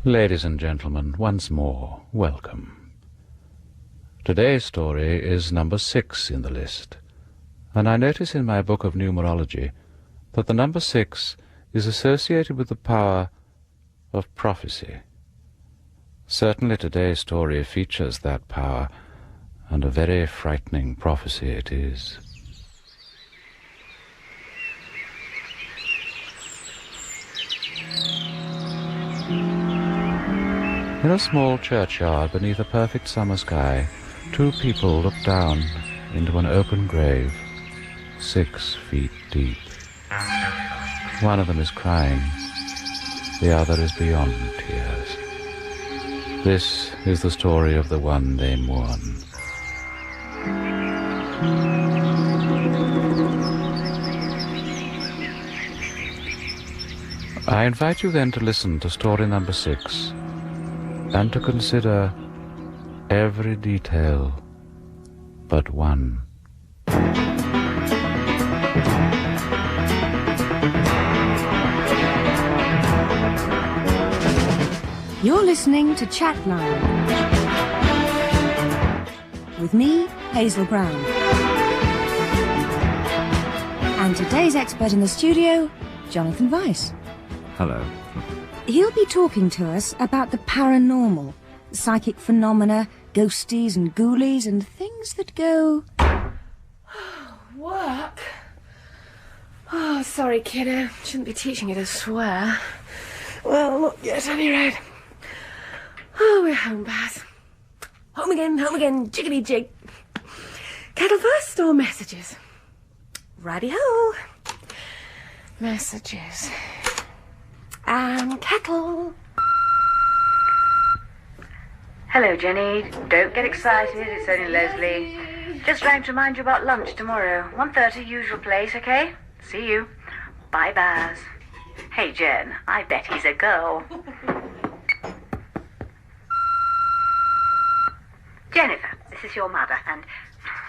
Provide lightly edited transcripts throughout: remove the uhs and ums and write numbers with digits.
Ladies and gentlemen, once more, welcome. Today's story is number 6 in the list, and I notice in my book of numerology that the number 6 is associated with the power of prophecy. Certainly today's story features that power, and a very frightening prophecy it is. In a small churchyard beneath a perfect summer sky, 2 people look down into an open grave, 6 feet deep. One of them is crying, the other is beyond tears. This is the story of the one they mourn. I invite you then to listen to story number 6, and to consider every detail but one. You're listening to Chatline with me, Hazel Brown. And today's expert in the studio, Jonathan Weiss. Hello. He'll be talking to us about the paranormal, psychic phenomena, ghosties and ghoulies and things that go... Work? Oh, sorry, kiddo. Shouldn't be teaching you to swear. Well, not yet, at any rate. Oh, we're home, Baz. Home again, jiggity jig. Kettle first or messages? Righty-ho. Messages. Kettle. Hello, Jenny. Don't get excited. It's only Leslie. Just rang to remind you about lunch tomorrow. 1:30, usual place, okay? See you. Bye, Baz. Hey, Jen, I bet he's a girl. Jennifer, this is your mother, and...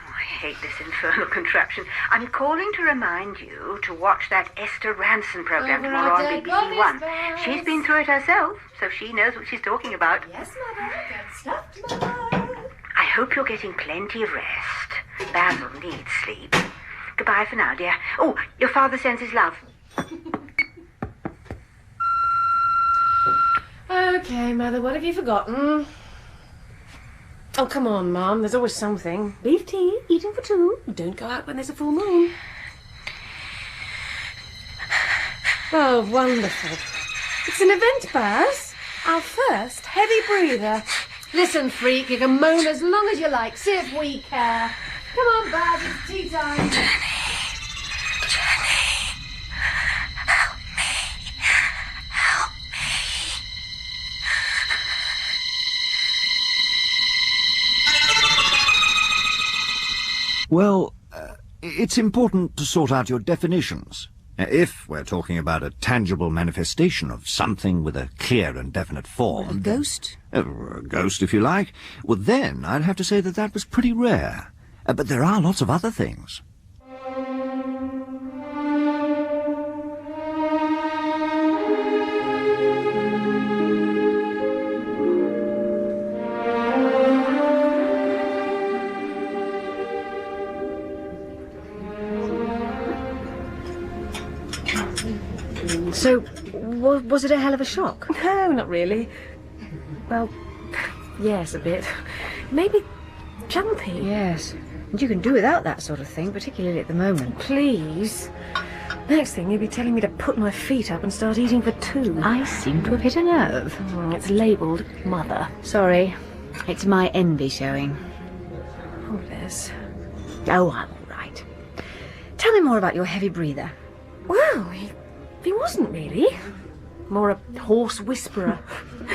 I hate this infernal contraption. I'm calling to remind you to watch that Esther Ranson program tomorrow on BBC One. She's been through it herself, so she knows what she's talking about. Yes, Mother. Good stuff, Mother. I hope you're getting plenty of rest. Basil needs sleep. Goodbye for now, dear. Oh, your father sends his love. Okay, Mother, what have you forgotten? Oh, come on, Mum. There's always something. Beef tea, eating for 2. Don't go out when there's a full moon. Oh, wonderful. It's an event, Baz. Our first heavy breather. Listen, freak, you can moan as long as you like. See if we care. Come on, Baz, it's tea time. Well, it's important to sort out your definitions. If we're talking about a tangible manifestation of something with a clear and definite form... A ghost? A ghost, if you like. Well, then I'd have to say that was pretty rare. But there are lots of other things. So, was it a hell of a shock? No, not really. Well, yes, a bit. Maybe jumpy. Yes, and you can do without that sort of thing, particularly at the moment. Please. Next thing, you'll be telling me to put my feet up and start eating for 2. I seem to have hit a nerve. It's labelled Mother. Sorry, it's my envy showing. Oh, Les. Oh, I'm all right. Tell me more about your heavy breather. Well, he wasn't really. More a hoarse whisperer.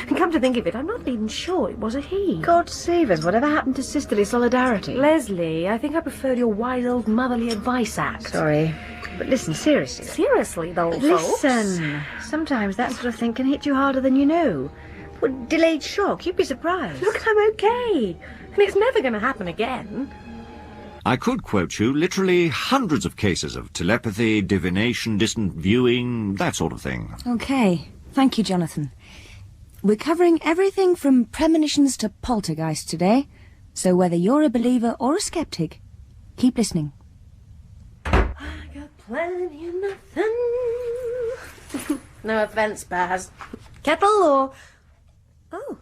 And come to think of it, I'm not even sure it was a he. God save us, whatever happened to sisterly solidarity? Leslie, I think I preferred your wise old motherly advice act. Sorry, but listen, seriously. Seriously, though, folks. Listen, sometimes that sort of thing can hit you harder than you know. Well, delayed shock, you'd be surprised. Look, I'm okay. And it's never going to happen again. I could quote you literally hundreds of cases of telepathy, divination, distant viewing, that sort of thing. Okay, thank you, Jonathan. We're covering everything from premonitions to poltergeist today, so whether you're a believer or a skeptic, keep listening. I got plenty of nothing. No offence, Baz. Kettle or... Oh,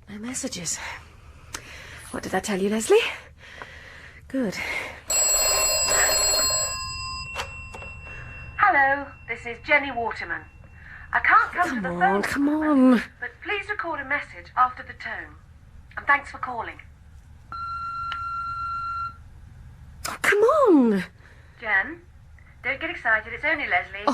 no messages. What did I tell you, Leslie? Good. Hello, this is Jenny Waterman. I can't come to the phone. Come on. But please record a message after the tone. And thanks for calling. Oh, come on. Jen, don't get excited. It's only Leslie.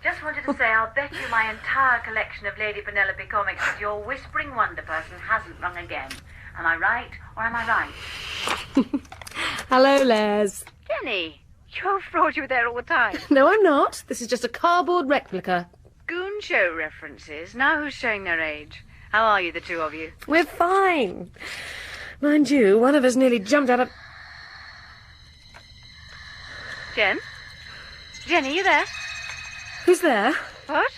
Just wanted to say I'll bet you my entire collection of Lady Penelope comics that your whispering wonder person hasn't rung again. Am I right or am I right? Hello, Les. Jenny, you're a fraud. You were there all the time. No, I'm not. This is just a cardboard replica. Goon show references. Now who's showing their age? How are you, the two of you? We're fine. Mind you, one of us nearly jumped out of... Jen? Jenny, you there? Who's there? What?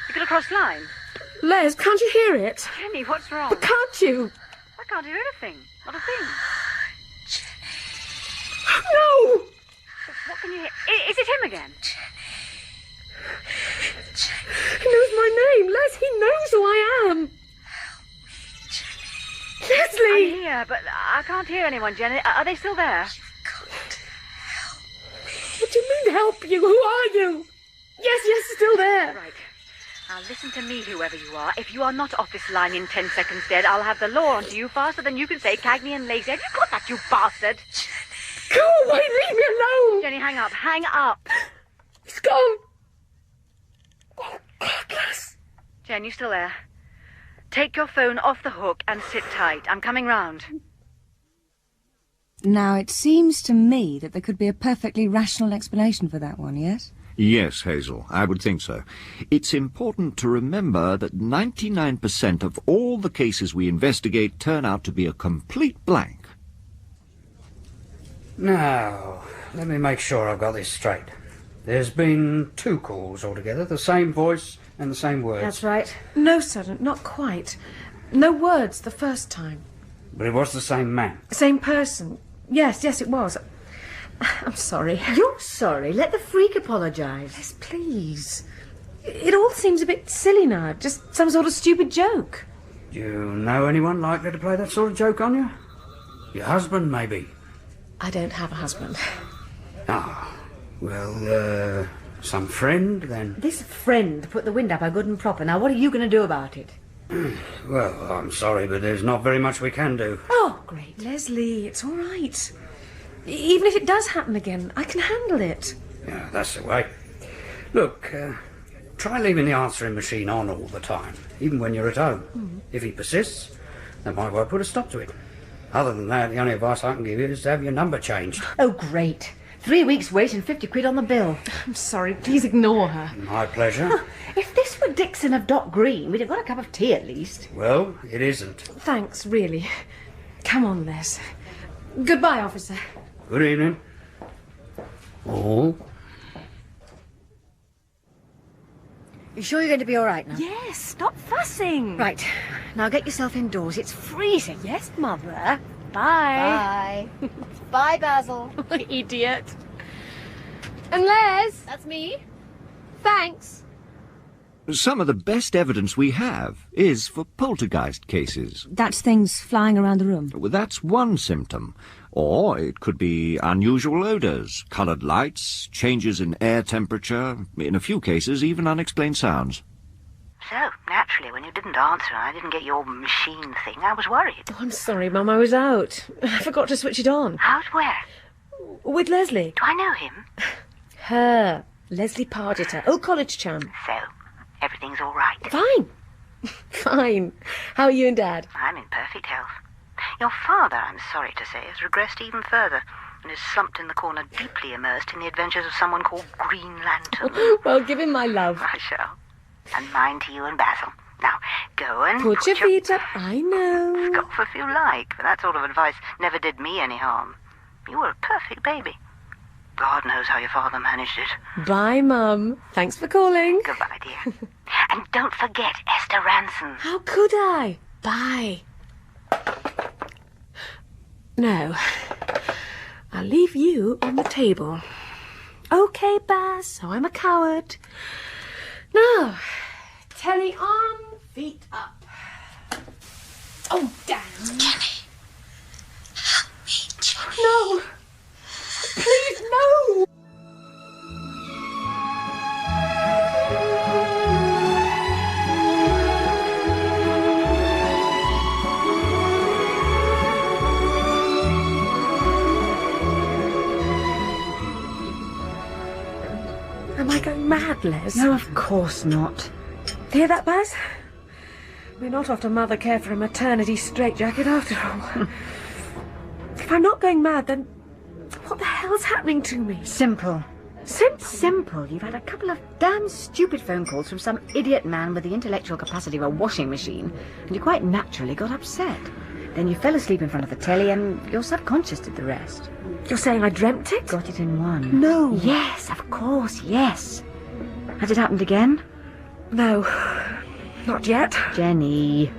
You got a crossed line? Les, can't you hear it? Jenny, what's wrong? But can't you? I can't hear anything. Not a thing. No! What can you hear? Is it him again? He knows my name. Les, he knows who I am. Leslie! I'm here, but I can't hear anyone, Jenny. Are they still there? What do you mean, help you? Who are you? Yes, still there. Right. Now listen to me, whoever you are. If you are not off this line in 10 seconds dead, I'll have the law onto you faster than you can say Cagney and lazy. Have you got that, you bastard? Go away, leave me alone. Jenny, hang up. Hang up. He's gone. Oh, God, Les. Jen, you still there? Take your phone off the hook and sit tight. I'm coming round. Now, it seems to me that there could be a perfectly rational explanation for that one, yes? Yes, Hazel, I would think so. It's important to remember that 99% of all the cases we investigate turn out to be a complete blank. Now, let me make sure I've got this straight. There's been 2 calls altogether, the same voice and the same words. That's right. No, Sergeant, not quite. No words the first time. But it was the same man. Same person. Yes, it was. I'm sorry. You're sorry. Let the freak apologise. Yes, please. It all seems a bit silly now. Just some sort of stupid joke. Do you know anyone likely to play that sort of joke on you? Your husband, maybe? I don't have a husband. Ah, well, some friend, then? This friend put the wind up her good and proper. Now, what are you going to do about it? Well, I'm sorry, but there's not very much we can do. Oh, great. Leslie, it's all right. Even if it does happen again, I can handle it. Yeah, that's the way. Look, try leaving the answering machine on all the time, even when you're at home. If he persists, that might well put a stop to it. Other than that, the only advice I can give you is to have your number changed. Oh, great. 3 weeks' wait and 50 quid on the bill. I'm sorry, please ignore her. My pleasure. If this were Dixon of Dock Green, we'd have got a cup of tea at least. Well, it isn't. Thanks, really. Come on, Les. Goodbye, officer. Good evening. Oh. You sure you're going to be all right now? Yes, stop fussing. Right. Now get yourself indoors. It's freezing. Yes, Mother. Bye. Bye. Bye, Basil. Idiot. And Les? That's me. Thanks. Some of the best evidence we have is for poltergeist cases. That's things flying around the room. Well, that's one symptom. Or it could be unusual odours, coloured lights, changes in air temperature, in a few cases even unexplained sounds. So, naturally, when you didn't answer and I didn't get your machine thing, I was worried. Oh, I'm sorry, Mum, I was out. I forgot to switch it on. Out where? With Leslie. Do I know him? Her. Leslie Pargeter. Old college chum. So, everything's all right. Fine. Fine. How are you and Dad? I'm in perfect health. Your father, I'm sorry to say, has regressed even further and is slumped in the corner, deeply immersed in the adventures of someone called Green Lantern. Well, give him my love. I shall. And mine to you and Basil. Now, go and Put your feet up. I know. Scoff if you like, but that sort of advice never did me any harm. You were a perfect baby. God knows how your father managed it. Bye, Mum. Thanks for calling. Goodbye, dear. And don't forget Esther Ranson. How could I? Bye. No. I'll leave you on the table. Okay, Baz, so I'm a coward. Now, telly on, feet up. Oh, damn. Jenny, help me, Jenny. No. Please, no. Am I going mad, Les? No, of course not. Hear that, Baz? We're not off to Mother Care for a maternity straitjacket after all. If I'm not going mad, then what the hell's happening to me? Simple. Simple? Simple. You've had a couple of damn stupid phone calls from some idiot man with the intellectual capacity of a washing machine, and you quite naturally got upset. Then you fell asleep in front of the telly, and your subconscious did the rest. You're saying I dreamt it? Got it in one. No. Yes, of course, yes. Has it happened again? No. Not yet. Jenny.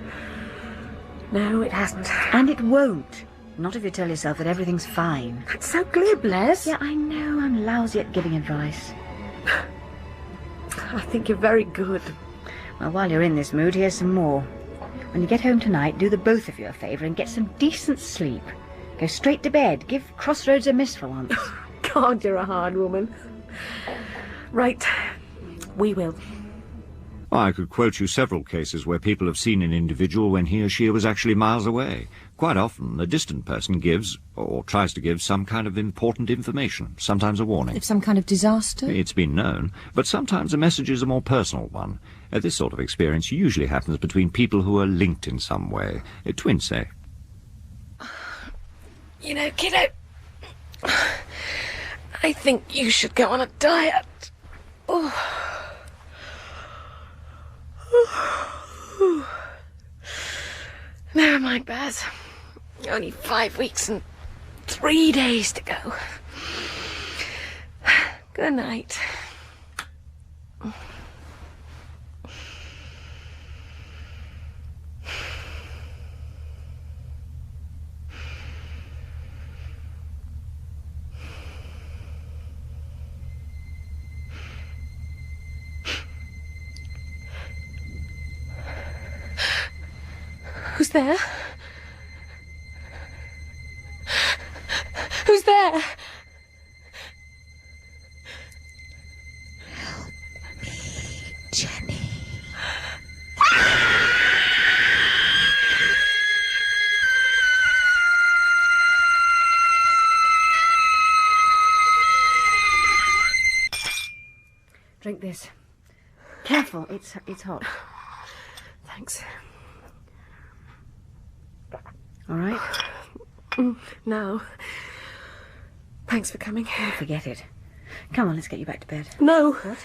No, it hasn't. And it won't. Not if you tell yourself that everything's fine. That's so glib, Les. Yeah, I know I'm lousy at giving advice. I think you're very good. Well, while you're in this mood, here's some more. When you get home tonight, do the both of you a favour and get some decent sleep. Go straight to bed. Give Crossroads a miss for once. God, you're a hard woman. Right. We will. I could quote you several cases where people have seen an individual when he or she was actually miles away. Quite often, a distant person gives, or tries to give, some kind of important information, sometimes a warning. If some kind of disaster? It's been known, but sometimes the message is a more personal one. This sort of experience usually happens between people who are linked in some way. Twins, say. You know, kiddo, I think you should go on a diet. Oh. Never mind, Baz. Only 5 weeks and 3 days to go. Good night. Who's there? Who's there? Help me, Jenny. Drink this. Careful, it's hot. Thanks. All right? No. Thanks for coming. Forget it. Come on, let's get you back to bed. No. What?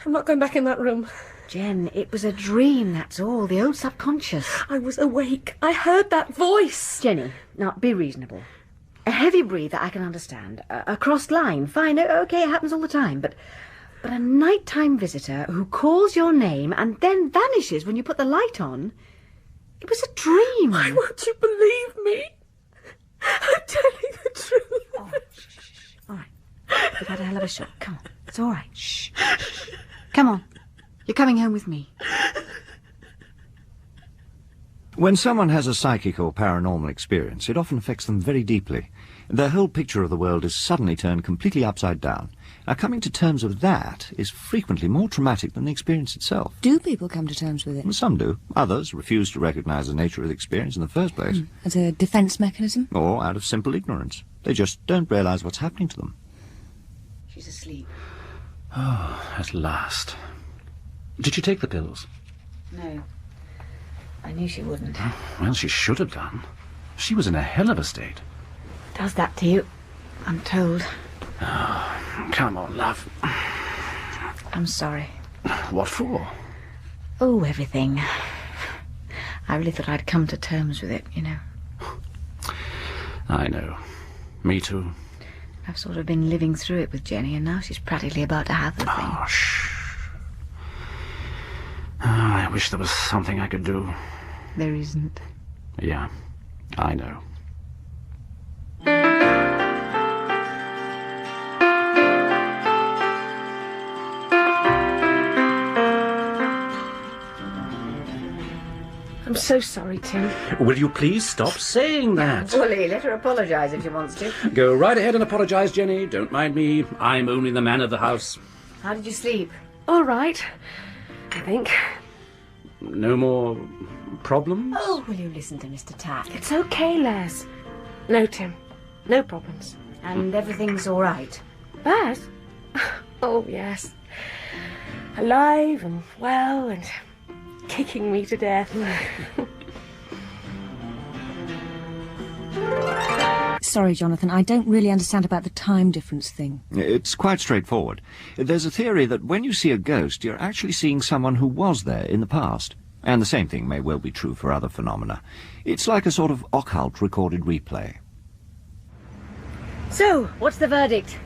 I'm not going back in that room. Jen, it was a dream, that's all. The old subconscious. I was awake. I heard that voice. Jenny, now be reasonable. A heavy breather I can understand. A crossed line, fine. Okay, it happens all the time. But a nighttime visitor who calls your name and then vanishes when you put the light on... It was a dream. Why won't you believe me? I'm telling the truth. Oh, shh. All right. You've had a hell of a shock. Come on. It's all right. Shh. Come on. You're coming home with me. When someone has a psychic or paranormal experience, it often affects them very deeply. Their whole picture of the world is suddenly turned completely upside down. Now, coming to terms with that is frequently more traumatic than the experience itself. Do people come to terms with it? Some do. Others refuse to recognize the nature of the experience in the first place. As a defence mechanism? Or out of simple ignorance. They just don't realize what's happening to them. She's asleep. Oh, at last. Did you take the pills? No. I knew she wouldn't. Well, she should have done. She was in a hell of a state. Does that to you? I'm told. Oh, come on, love. I'm sorry. What for? Oh, everything. I really thought I'd come to terms with it, you know. I know. Me too. I've sort of been living through it with Jenny, and now she's practically about to have the thing. Oh, shh. wish there was something I could do. There isn't. Yeah, I know. I'm so sorry, Tim. Will you please stop saying that? Bully, let her apologise if she wants to. Go right ahead and apologise, Jenny. Don't mind me. I'm only the man of the house. How did you sleep? All right, I think. No more problems? Oh, will you listen to Mr. Tack? It's okay, Les. No, Tim. No problems. And everything's all right? Baz? Oh, yes. Alive and well and kicking me to death. Sorry, Jonathan, I don't really understand about the time difference thing. It's quite straightforward. There's a theory that when you see a ghost, you're actually seeing someone who was there in the past. And the same thing may well be true for other phenomena. It's like a sort of occult recorded replay. So, what's the verdict?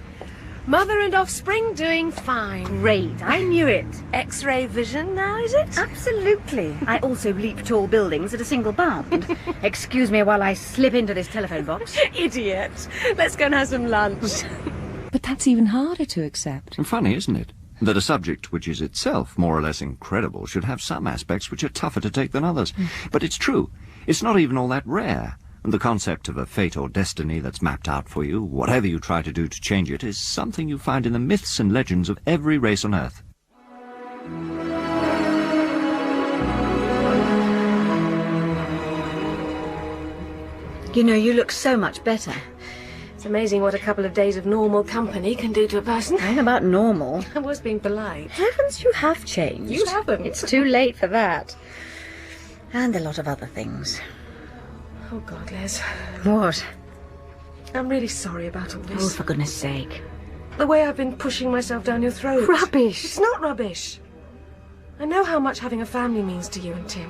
Mother and offspring doing fine. Great, I knew it. X-ray vision now, is it? Absolutely. I also leap tall buildings at a single bound. Excuse me while I slip into this telephone box. Idiot. Let's go and have some lunch. But that's even harder to accept. And funny, isn't it? That a subject which is itself more or less incredible should have some aspects which are tougher to take than others. But it's true. It's not even all that rare. And the concept of a fate or destiny that's mapped out for you, whatever you try to do to change it, is something you find in the myths and legends of every race on Earth. You know, you look so much better. It's amazing what a couple of days of normal company can do to a person. I ain't about normal. I was being polite. Heavens, you have changed. You haven't. It's too late for that. And a lot of other things. Oh, God, Les. What? I'm really sorry about all Oh, this. for goodness sake. The way I've been pushing myself down your throat. Rubbish. It's not rubbish. I know how much having a family means to you and Tim.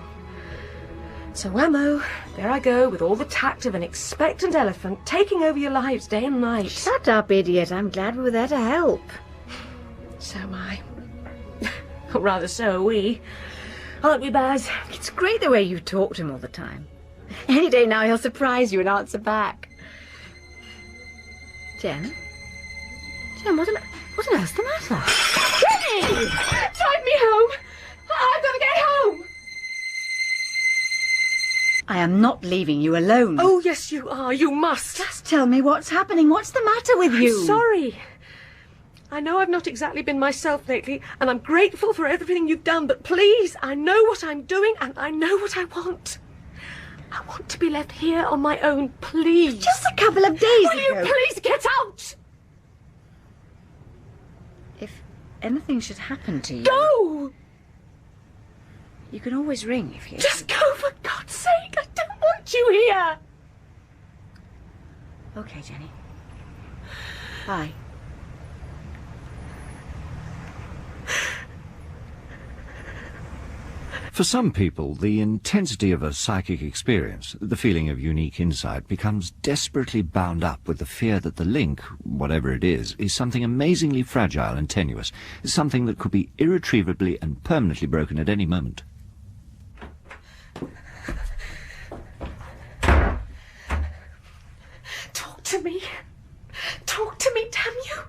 So, whammo, there I go with all the tact of an expectant elephant taking over your lives day and night. Shut up, idiot. I'm glad we were there to help. So am I. Or rather, so are we. Aren't we, Baz? It's great the way you talk to him all the time. Any day now he'll surprise you and answer back. Jen? Jen, what on earth's the matter? Jenny! Drive me home! I've got to get home! I am not leaving you alone. Oh, yes, you are. You must. Just tell me what's happening. What's the matter with you? I'm sorry. I know I've not exactly been myself lately, and I'm grateful for everything you've done, but please, I know what I'm doing, and I know what I want. I want to be left here on my own, please. Just a couple of days Will you please get out? If anything should happen to you... Go! You can always ring if you... Just go, for God's sake. I don't want you here. Okay, Jenny. Bye. For some people, the intensity of a psychic experience, the feeling of unique insight, becomes desperately bound up with the fear that the link, whatever it is something amazingly fragile and tenuous, something that could be irretrievably and permanently broken at any moment. Talk to me. Talk to me, damn you.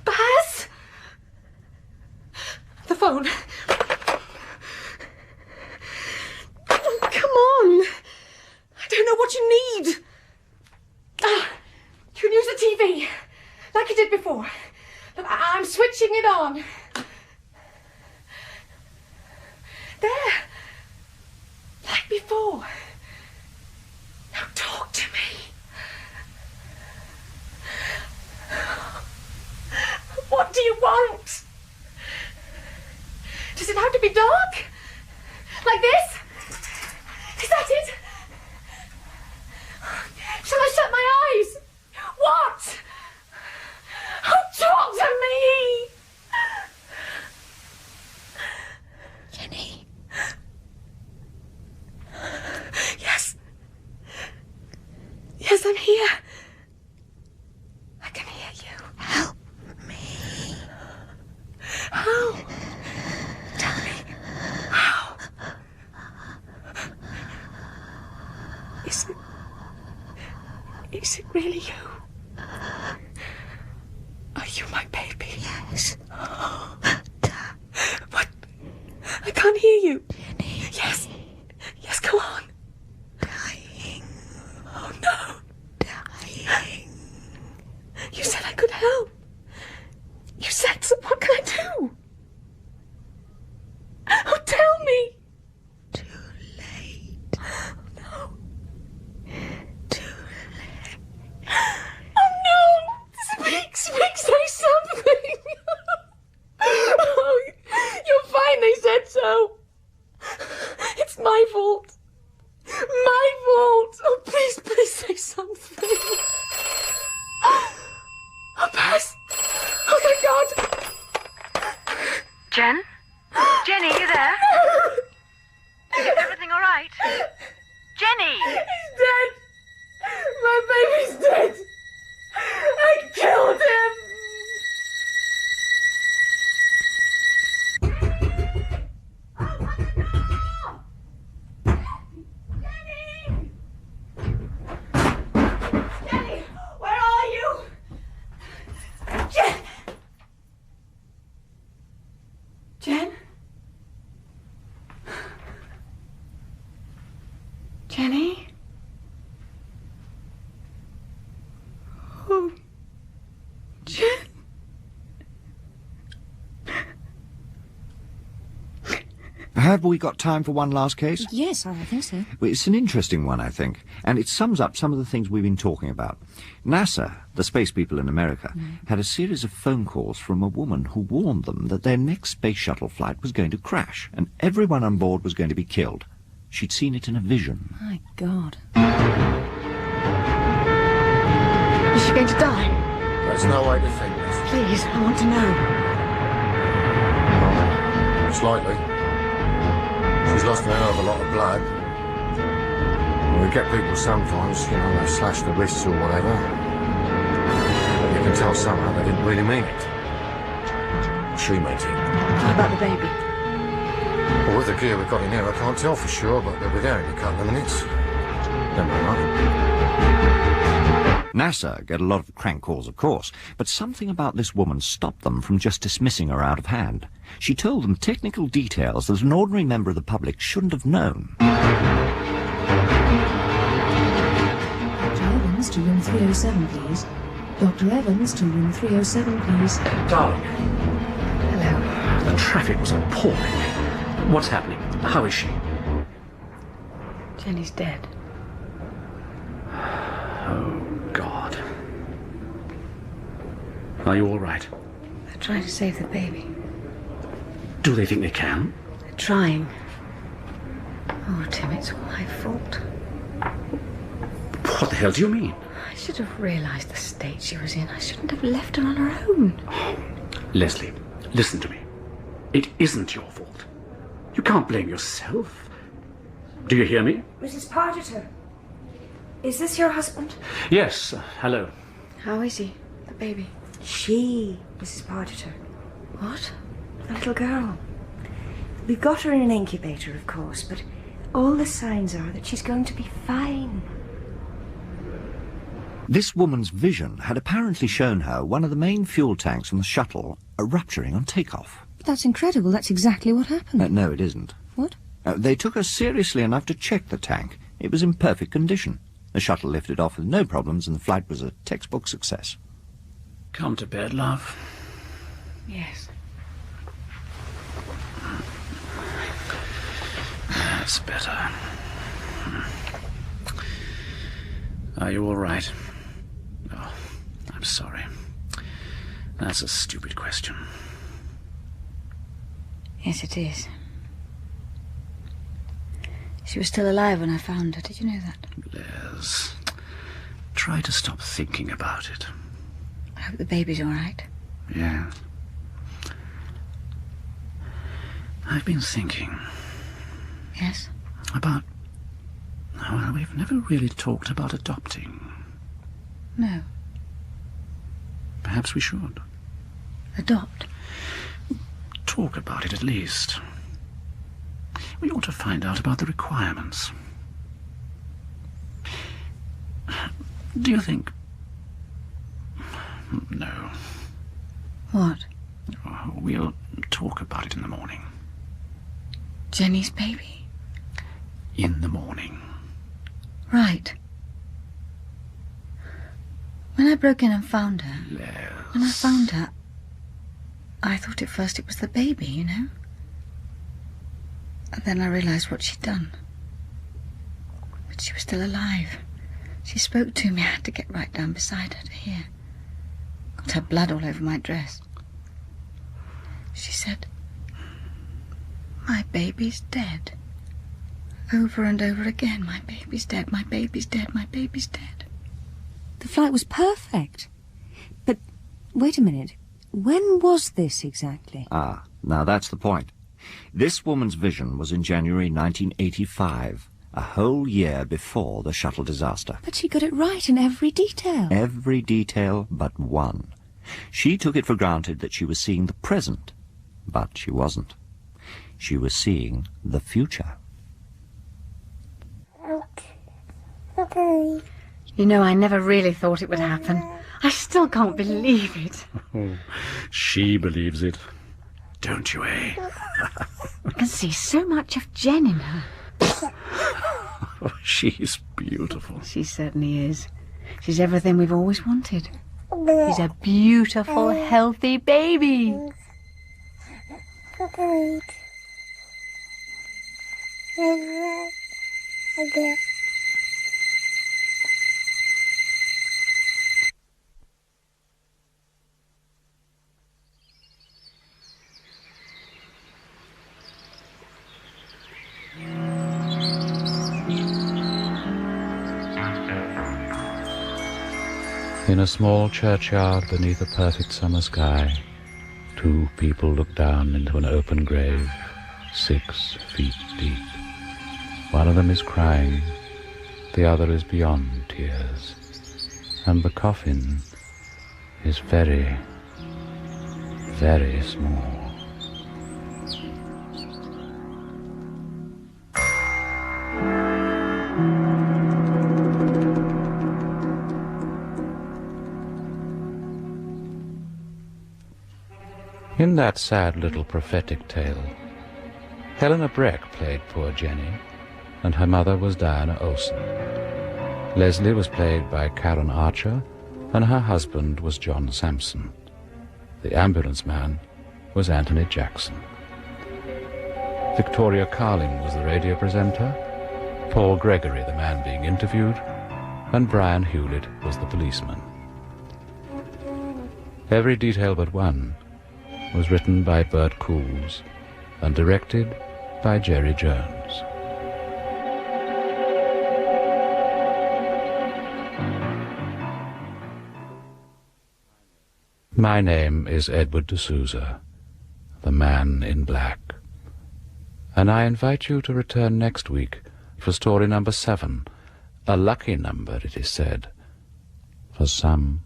Baz? The phone. Oh, come on. I don't know what you need. You can use the TV, like you did before. Look, I'm switching it on. There. Like before. Now talk to me. What do you want? Does it have to be dark? Like this? Is that it? Shall I shut my eyes? What? Oh, talk to me! Jenny. Yes. Yes, I'm here. I can hear you. Help me. How? Tell me. How? Is it really you? Are you my baby? Yes. What? I can't hear you. Yes. Yes, go on. Dying. Oh, no. Dying. You said I could help. You said so. What can I do? Oh, tell me. Too late. No. Too late. Oh, no. Speak, say something. Oh, you're fine, they said so. It's my fault. My fault. Oh, please say something. Oh, Bert. Oh, thank God. Jen? Jenny, you there? Is everything all right? Jenny! He's dead. My baby's dead. I killed him. Jenny! Where are you? Jen? Jenny? Oh, Jen. Have we got time for one last case? Yes, I think so. Well, it's an interesting one, I think, and it sums up some of the things we've been talking about. NASA, the space people in America, had a series of phone calls from a woman who warned them that their next space shuttle flight was going to crash, and everyone on board was going to be killed. She'd seen it in a vision. My God. Is she going to die? There's no way to think this. Please, I want to know. It's likely. She's lost a hell of a lot of blood. We get people sometimes, they slash the wrists or whatever. But you can tell somehow they didn't really mean it. She meant it. What about the baby? Well, with the gear we've got in here, I can't tell for sure, but they'll be there in a couple of minutes. Never mind. NASA get a lot of crank calls, of course, but something about this woman stopped them from just dismissing her out of hand. She told them technical details that an ordinary member of the public shouldn't have known. Dr. Evans to room 307, please. Dr. Evans to room 307, please. Darling, Hello. the traffic was appalling. What's happening? How is she? Jenny's dead. Oh, God. Are you all right? They're trying to save the baby. Do they think they can? They're trying. Oh, Tim, it's all my fault. What the hell do you mean? I should have realised the state she was in. I shouldn't have left her on her own. Leslie, listen to me. It isn't your fault. You can't blame yourself. Do you hear me? Mrs. Pargeter, is this your husband? Yes, hello. How is he, the baby? She, Mrs. Pargeter. What? The little girl. We've got her in an incubator, of course, but all the signs are that she's going to be fine. This woman's vision had apparently shown her one of the main fuel tanks on the shuttle rupturing on takeoff. That's incredible. That's exactly what happened. No, it isn't. What? They took her seriously enough to check the tank. It was in perfect condition. The shuttle lifted off with no problems and the flight was a textbook success. Come to bed, love. Yes. That's better. Are you all right? Oh, I'm sorry. That's a stupid question. Yes, it is. She was still alive when I found her. Did you know that? Les, try to stop thinking about it. I hope the baby's all right. Yeah. I've been thinking Yes? about... Well, we've never really talked about adopting. No. Perhaps we should. Adopt? Talk about it at least. We ought to find out about the requirements. Do you think... No. What? We'll talk about it in the morning. Jenny's baby? In the morning. Right. When I broke in and found her... Yes. When I found her, I thought at first it was the baby, you know? And then I realised what she'd done. But she was still alive. She spoke to me. I had to get right down beside her to hear. Got her blood all over my dress. She said, "My baby's dead." Over and over again, "My baby's dead, my baby's dead, my baby's dead." The flight was perfect. But wait a minute. When was this exactly? Ah, now that's the point. This woman's vision was in January 1985, a whole year before the shuttle disaster. But she got it right in every detail. Every detail but one. She took it for granted that she was seeing the present, but she wasn't. She was seeing the future. You know, I never really thought it would happen. I still can't believe it. Oh, she believes it. Don't you, eh? I can see so much of Jen in her. Oh, she's beautiful. She certainly is. She's everything we've always wanted. She's a beautiful, healthy baby. In a small churchyard beneath a perfect summer sky, two people look down into an open grave, 6 feet deep. One of them is crying, the other is beyond tears, and the coffin is very, very small. In that sad little prophetic tale, Helena Brek played poor Jenny, and her mother was Dianne Olson. Leslie was played by Karen Archer, and her husband was John Samson. The ambulance man was Anthony Jackson. Victoria Carling was the radio presenter, Paul Gregory the man being interviewed, and Brian Hewlitt was the policeman. Every detail but one was written by Bert and directed by Jerry Jones. My name is Edward de Sousa, the man in black, and I invite you to return next week for story number 7, a lucky number, it is said, for some.